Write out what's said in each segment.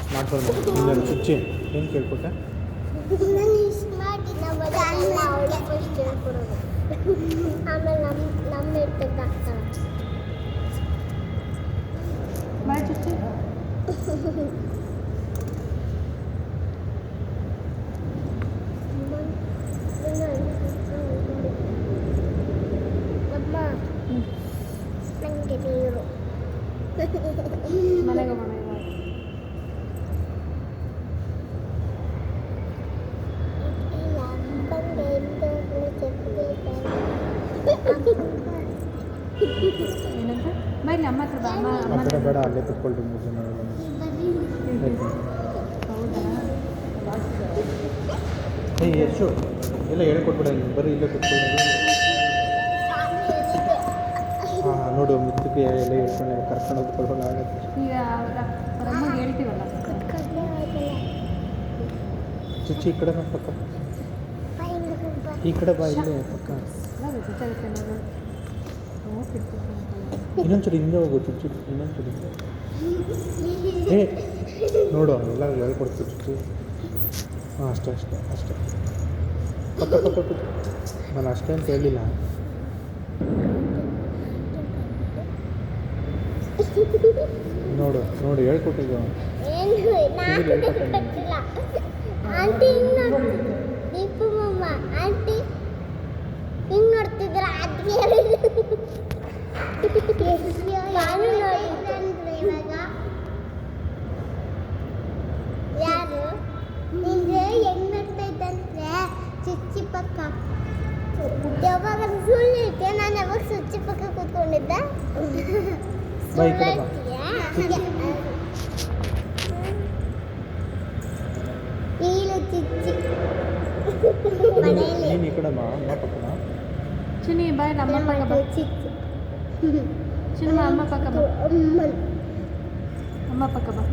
Smart phone ಇನ್ನೊಂದು ಚುಚ್ಚಿ ಏನು ಕೇಳ್ಕೊಟ್ಟೆ? ಆಮೇಲೆ ನಮ್ಮ ಇಡ್ತಕ್ಕಾಗ್ತಾಳೆ ಬಾಯ್ ಚುಚ್ಚಿ. ಅಮ್ಮ ನನಗೆ ನೀರು ಮನೆಗೆ ಹೋಗೋಣ ಇವಾಗ. ಏನಂತ ಬೈಲಿ ಅಮ್ಮ ಹತ್ರ ಬಾ. ಅಮ್ಮ ಆ ಥರ ಬೇಡ, ಅಲ್ಲೇ ಕುತ್ಕೊಳ್ರಿ 3 ಜನ. ಹೌದಾ? ಏಯ್ ಎಷ್ಟು ಎಲ್ಲ ಹೇಳ್ಕೊಟ್ಬಿಡ, ಬರೀ ಇಲ್ಲೇ ಕುತ್ಕೊಳ್ಳಿ. ಹಾಂ ನೋಡು, ಮುದ್ದಕ್ಕೆ ಎಲ್ಲ ಹೇಳ್ಕೊಂಡು ಕರ್ಕೊಂಡು ಹೋಗ್ಕೊಳ್ಳೋಣ ಆಗುತ್ತೆ. ಈಗ ಅವ್ರ ಅಮ್ಮಗೆ ಹೇಳ್ತೀವಲ್ಲ. ಚುಚ್ಚಿ ಈ ಕಡೆ ಬಾ ಪಕ್ಕ, ಈ ಕಡೆ ಬಾ, ಇಲ್ಲೇ ಪಕ್ಕ. ಗೊತ್ತಾಗುತ್ತೆ ನೋಡು. ಇನ್ನೊಂದ್ಸರಿ ಹಿಂದೆ ಹೋಗು ಚುಚ್ಚಿ, ಇನ್ನೊಂದ್ಸರಿ ಏ ನೋಡು ಎಲ್ಲ ಹೇಳ್ಕೊಡ್ತೀವಿ ಚುಚ್ಚಿ. ಹಾಂ ಅಷ್ಟೇ ಅಷ್ಟೇ ಅಷ್ಟೇ, ಪಕ್ಕ ಪಕ್ಕ ಕೂತು. ನಾನು ಅಷ್ಟೇ ಅಂತ ಹೇಳಿಲ್ಲ. ನೋಡು ನೋಡು ಹೇಳ್ಕೊಟ್ಟಿದ್ದು. ಆಂಟಿ ದೀಪು ಮಮ್ಮ ಆಂಟಿ ಹಿಂಗೆ ನೋಡ್ತಿದ್ರ ಅದಕ್ಕೆ ನಾನು ನೋಡಿದ್ದಂದ್ರೆ ಇವಾಗ ಯಾರು ನಿಂಗೆ ಹೆಂಗ್ ನೋಡ್ತಾ ಇದ್ದಂದ್ರೆ ಚುಚ್ಚಿ ಪಕ್ಕ. ಯಾವಾಗ ಸುಳ್ಳು ಇಟ್ಟೆ, ನಾನು ಯಾವಾಗ ಚುಚ್ಚಿ ಪಕ್ಕ ಕೂತ್ಕೊಂಡಿದ್ದೆ. ನೀನು ಚಿಚ್ಚಿ ನೀನು ಈ ಕಡೆ ಬಾ, ಅಮ್ಮ ಪಕ್ಕನ. ಚಿನ್ನಿ ಬಾಯ್ ಅಮ್ಮ ಪಕ್ಕ ಬಾ. ಚಿಚ್ಚಿ ಚಿನ್ನಮ್ಮ ಅಮ್ಮ ಪಕ್ಕ ಬಾ. ಅಮ್ಮ ಪಕ್ಕ ಬಾ.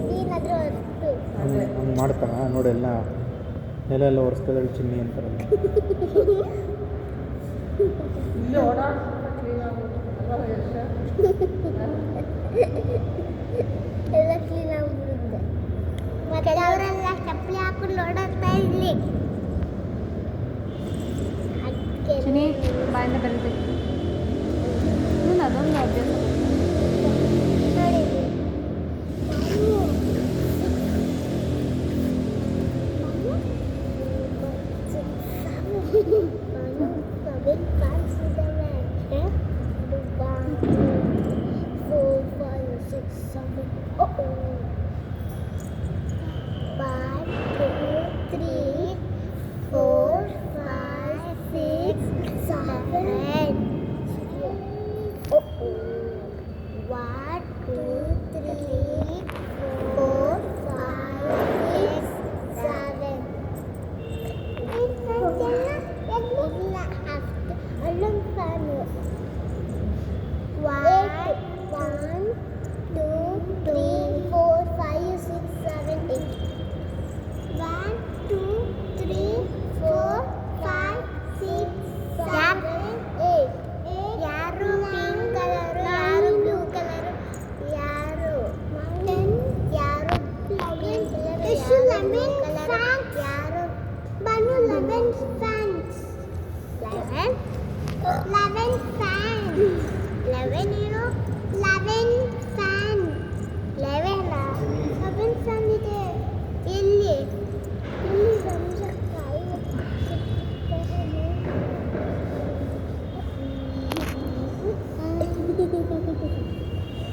ನೀನಾದ್ರೂ ಅಷ್ಟು ಹಂಗೆ ಮಾಡ್ತಾನ ನೋಡಿ, ಎಲ್ಲ ನೆಲ ಎಲ್ಲ ಒರೆಸ್ತಿದ್ದಾಳೆ ಚಿನ್ನಿ ಅಂತಾರಲ್ಲ. ಎಲ್ಲ ಕ್ಲೀನ್ ಆಗ್ಬಿಡುತ್ತೆ. ಮತ್ತೆ ಅವರೆಲ್ಲ ಚಪ್ಪಲಿ ಹಾಕೊಂಡು ಓಡಾಡ್ತಾ ಇರ್ಲಿ. ಚಿನ್ನಿ ಬಾಯಿಂದ ಬರೀಬೇಕು. ನೀನು ಅದೊಂದು ಅಭ್ಯಾಸ.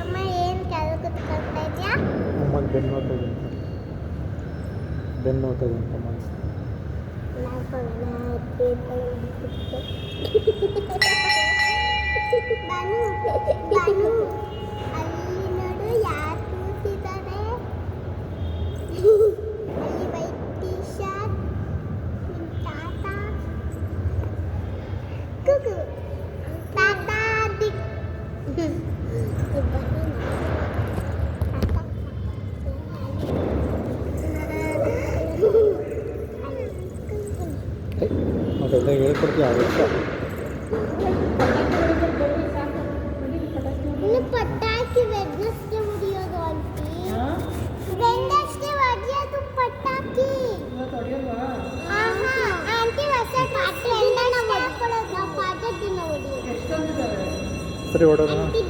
ಅಮ್ಮ ಏನು ಕೆಲಸ ಕುತ್ಕೊಳ್ತಾ ಇದೆಯಾ? ಅಮ್ಮಗೆ ಬೆನ್ನು ನೋಡ್ತದೆ ಅಂತ, ಬೆನ್ನು ನೋಡ್ತದೆ ಅಂತ ಅಮ್ಮ. ಅಲ್ಲಿ ನೋಡು ಯಾರು ಕೂತಿದ್ದಾರೆ. ಅಲ್ಲಿ ವೈಟ್ ಟೀ ಶರ್ಟ್, ನಿಮ್ಮ ತಾತ ಕುಕು ತಾತ ದಿಕ್ ದೊಡ್ಡ ಹೇಳ್ಕೊಡ್ತೀವಿ ಆಗುತ್ತೆ. ಇನ್ನು ಪಟಾಕಿ ವೆಡ್ನೆಸ್ಡೇ ಹೊಡಿಯೋದು ಆಂಟಿ. ವೆಡ್ನೆಸ್ಡೇ ಹೊಡಿಯೋದು ಪಟಾಕಿ. ಆಹಾ ಆಂಟಿ ಹೊಸ ಡ್ರೆಸ್ ನಾವು ಹೊಡ್ಕೊಳ್ಳೋದು ನಾವು ಪಾಠ ದಿನ ಹೊಡಿಯೋದು. ಸರಿ ಹೊಡೋಣ. ಆಂಟಿ